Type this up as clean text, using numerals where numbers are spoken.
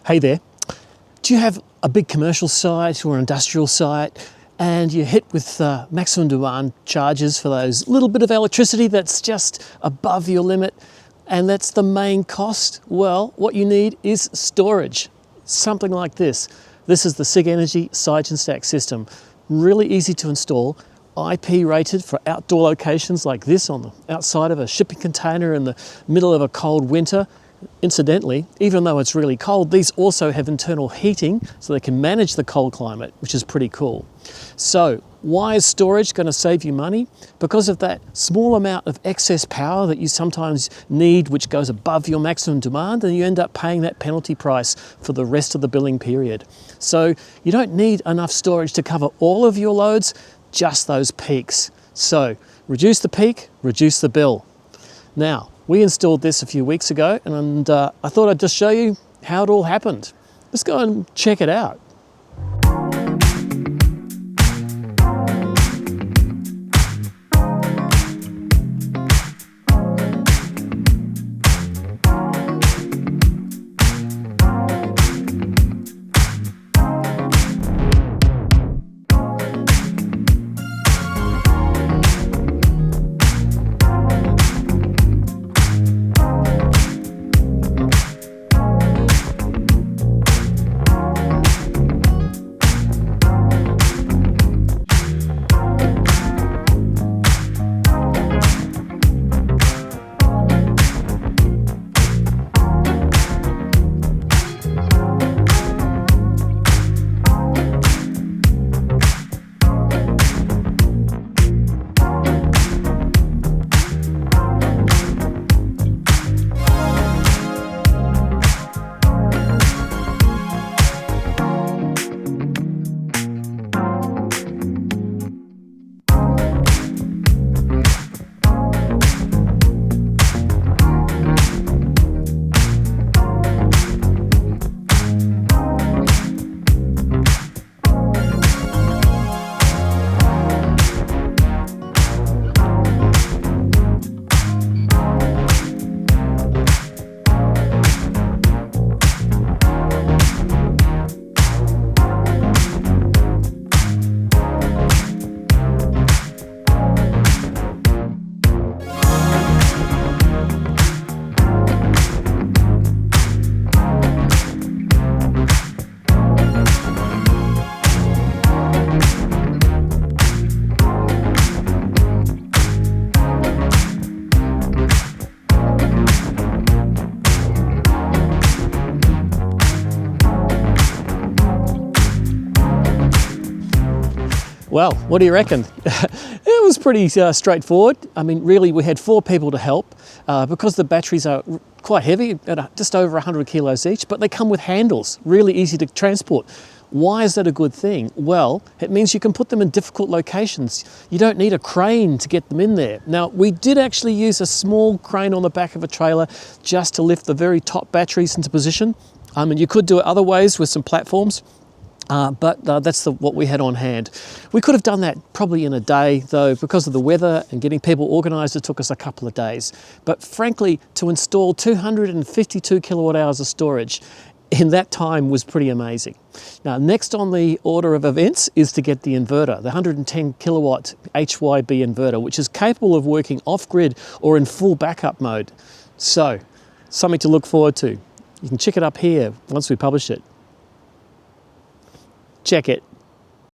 Hey there, do you have a big commercial site or industrial site and you're hit with maximum demand charges for those little bit of electricity that's just above your limit and that's the main cost? Well, what you need is storage, something like this. This is the Sigenergy SigenStack system. Really easy to install, IP rated for outdoor locations like this on the outside of a shipping container in the middle of a cold winter. Incidentally, even though it's really cold, these also have internal heating so they can manage the cold climate, which is pretty cool. So why is storage going to save you money? Because of that small amount of excess power that you sometimes need, which goes above your maximum demand, and you end up paying that penalty price for the rest of the billing period. So you don't need enough storage to cover all of your loads, just those peaks. So reduce the peak, reduce the bill. Now, we installed this a few weeks ago and I thought I'd just show you how it all happened. Let's go and check it out. Well, what do you reckon? It was pretty straightforward. I mean, really, we had 4 people to help because the batteries are quite heavy, at just over 100 kilos each, but they come with handles, really easy to transport. Why is that a good thing? Well, it means you can put them in difficult locations. You don't need a crane to get them in there. Now, we did actually use a small crane on the back of a trailer just to lift the very top batteries into position. And you could do it other ways with some platforms. But that's what we had on hand. We could have done that probably in a day, though, because of the weather and getting people organised, it took us a couple of days. But frankly, to install 252 kilowatt hours of storage in that time was pretty amazing. Now, next on the order of events is to get the inverter, the 110 kilowatt HYB inverter, which is capable of working off-grid or in full backup mode. So, something to look forward to. You can check it up here once we publish it. Check it.